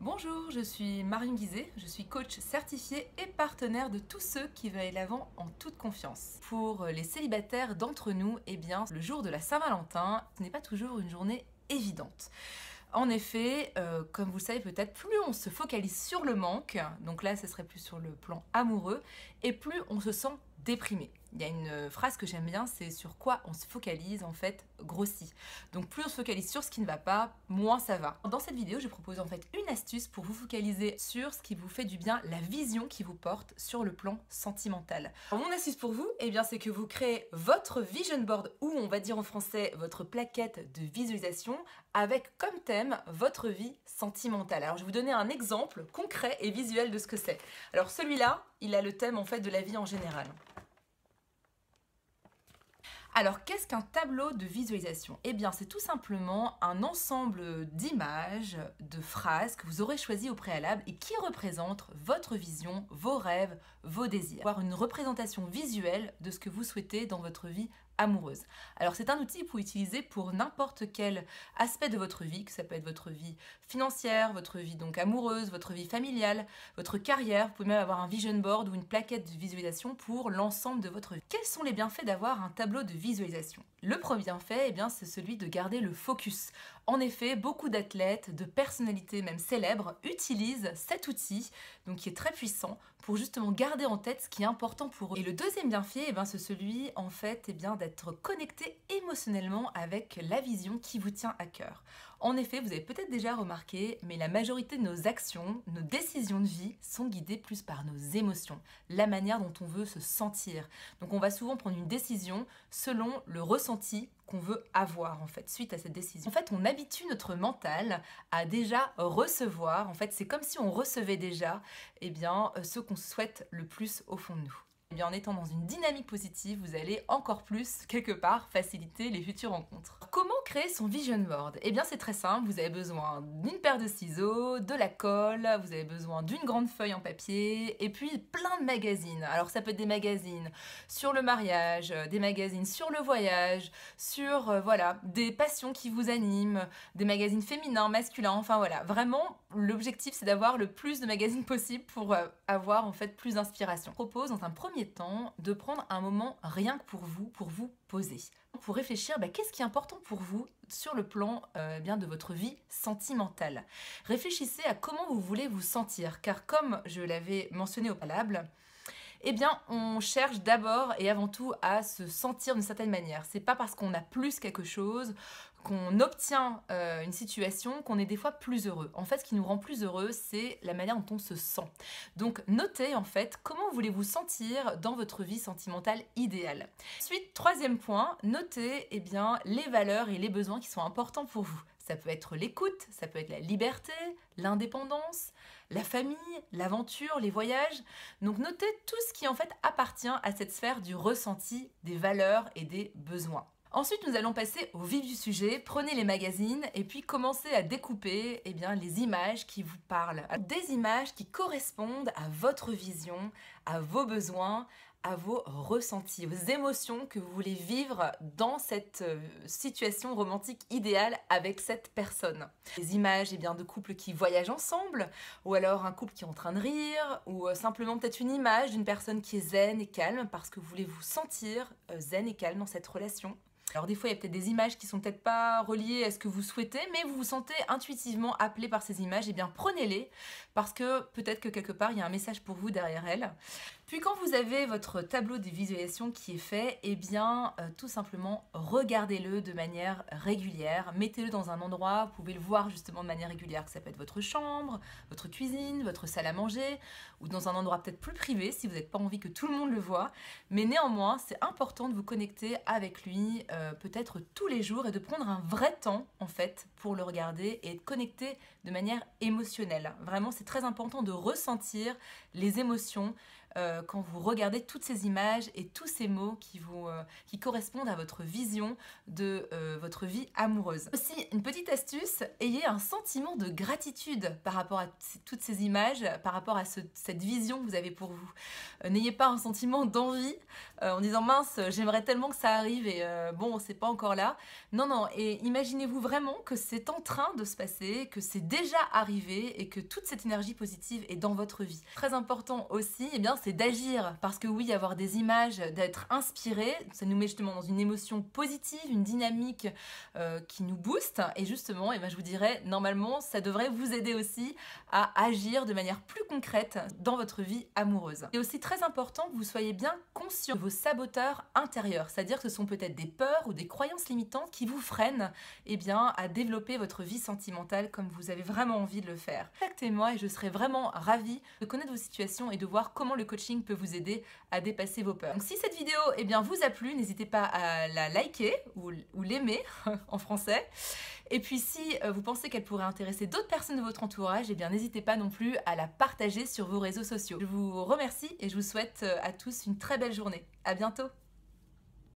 Bonjour, je suis Marion Guizet, je suis coach certifié et partenaire de tous ceux qui veulent aller de l'avant en toute confiance. Pour les célibataires d'entre nous, eh bien, le jour de la Saint-Valentin, ce n'est pas toujours une journée évidente. En effet, comme vous le savez peut-être, plus on se focalise sur le manque, donc là ce serait plus sur le plan amoureux, et plus on se sent déprimé. Il y a une phrase que j'aime bien, c'est sur quoi on se focalise en fait grossit. Donc plus on se focalise sur ce qui ne va pas, moins ça va. Dans cette vidéo, je propose en fait une astuce pour vous focaliser sur ce qui vous fait du bien, la vision qui vous porte sur le plan sentimental. Alors, mon astuce pour vous, eh bien c'est que vous créez votre vision board, ou on va dire en français votre plaquette de visualisation, avec comme thème votre vie sentimentale. Alors je vais vous donner un exemple concret et visuel de ce que c'est. Alors celui-là, il a le thème en fait de la vie en général. Alors, qu'est-ce qu'un tableau de visualisation? Eh bien, c'est tout simplement un ensemble d'images, de phrases que vous aurez choisies au préalable et qui représentent votre vision, vos rêves, vos désirs. Avoir une représentation visuelle de ce que vous souhaitez dans votre vie amoureuse. Alors, c'est un outil que vous pouvez utiliser pour n'importe quel aspect de votre vie, que ça peut être votre vie financière, votre vie donc amoureuse, votre vie familiale, votre carrière. Vous pouvez même avoir un vision board ou une plaquette de visualisation pour l'ensemble de votre vie. Quels sont les bienfaits d'avoir un tableau de visualisation? Le premier bienfait, eh bien, c'est celui de garder le focus. En effet, beaucoup d'athlètes, de personnalités même célèbres, utilisent cet outil, donc qui est très puissant, pour justement garder en tête ce qui est important pour eux. Et le deuxième bienfait, eh bien, c'est celui en fait, eh bien, d'être connecté émotionnellement avec la vision qui vous tient à cœur. En effet, vous avez peut-être déjà remarqué, mais la majorité de nos actions, nos décisions de vie sont guidées plus par nos émotions, la manière dont on veut se sentir. Donc on va souvent prendre une décision selon le ressenti qu'on veut avoir en fait suite à cette décision. En fait, on habitue notre mental à déjà recevoir. En fait, c'est comme si on recevait déjà ce qu'on souhaite le plus au fond de nous. Eh bien, en étant dans une dynamique positive, vous allez encore plus, quelque part, faciliter les futures rencontres. Comment créer son vision board? Eh bien, c'est très simple. Vous avez besoin d'une paire de ciseaux, de la colle, vous avez besoin d'une grande feuille en papier et puis plein de magazines. Alors, ça peut être des magazines sur le mariage, des magazines sur le voyage, sur, voilà, des passions qui vous animent, des magazines féminins, masculins, enfin voilà. Vraiment, l'objectif, c'est d'avoir le plus de magazines possible pour avoir, en fait, plus d'inspiration. Je propose, dans un premier temps, de prendre un moment rien que pour vous poser. Pour réfléchir, qu'est-ce qui est important pour vous sur le plan de votre vie sentimentale. Réfléchissez à comment vous voulez vous sentir, car comme je l'avais mentionné au préalable, eh bien, on cherche d'abord et avant tout à se sentir d'une certaine manière. C'est pas parce qu'on a plus quelque chose, qu'on obtient une situation, qu'on est des fois plus heureux. En fait, ce qui nous rend plus heureux, c'est la manière dont on se sent. Donc, notez en fait comment voulez-vous sentir dans votre vie sentimentale idéale. Ensuite, troisième point, notez les valeurs et les besoins qui sont importants pour vous. Ça peut être l'écoute, ça peut être la liberté, l'indépendance, la famille, l'aventure, les voyages. Donc notez tout ce qui en fait appartient à cette sphère du ressenti, des valeurs et des besoins. Ensuite, nous allons passer au vif du sujet. Prenez les magazines et puis commencez à découper les images qui vous parlent. Des images qui correspondent à votre vision, à vos besoins, à vos ressentis, aux émotions que vous voulez vivre dans cette situation romantique idéale avec cette personne. Des images de couples qui voyagent ensemble, ou alors un couple qui est en train de rire, ou simplement peut-être une image d'une personne qui est zen et calme parce que vous voulez vous sentir zen et calme dans cette relation. Alors des fois, il y a peut-être des images qui sont peut-être pas reliées à ce que vous souhaitez, mais vous vous sentez intuitivement appelé par ces images, prenez-les, parce que peut-être que quelque part, il y a un message pour vous derrière elles. Puis quand vous avez votre tableau de visualisation qui est fait, tout simplement, regardez-le de manière régulière, mettez-le dans un endroit, vous pouvez le voir justement de manière régulière, que ça peut être votre chambre, votre cuisine, votre salle à manger, ou dans un endroit peut-être plus privé, si vous n'avez pas envie que tout le monde le voit, mais néanmoins, c'est important de vous connecter avec lui, peut-être tous les jours et de prendre un vrai temps en fait pour le regarder et être connecté de manière émotionnelle. Vraiment, c'est très important de ressentir les émotions quand vous regardez toutes ces images et tous ces mots qui correspondent à votre vision de votre vie amoureuse. Aussi, une petite astuce, ayez un sentiment de gratitude par rapport à toutes ces images, par rapport à cette vision que vous avez pour vous. N'ayez pas un sentiment d'envie en disant mince, j'aimerais tellement que ça arrive et bon, c'est pas encore là. Non, non, et imaginez-vous vraiment que c'est en train de se passer, que c'est déjà arrivé et que toute cette énergie positive est dans votre vie. Très important aussi, eh bien, c'est d'agir parce que oui, avoir des images, d'être inspiré, ça nous met justement dans une émotion positive, une dynamique qui nous booste et justement, eh bien, je vous dirais, normalement, ça devrait vous aider aussi à agir de manière plus concrète dans votre vie amoureuse. C'est aussi très important que vous soyez bien conscient de vos saboteurs intérieurs, c'est-à-dire que ce sont peut-être des peurs ou des croyances limitantes qui vous freinent eh bien, à développer votre vie sentimentale comme vous avez vraiment envie de le faire. Contactez-moi et je serai vraiment ravie de connaître vos situations et de voir comment le coaching peut vous aider à dépasser vos peurs. Donc si cette vidéo eh bien, vous a plu, n'hésitez pas à la liker ou l'aimer en français. Et puis si vous pensez qu'elle pourrait intéresser d'autres personnes de votre entourage, eh bien n'hésitez pas non plus à la partager sur vos réseaux sociaux. Je vous remercie et je vous souhaite à tous une très belle journée. À bientôt!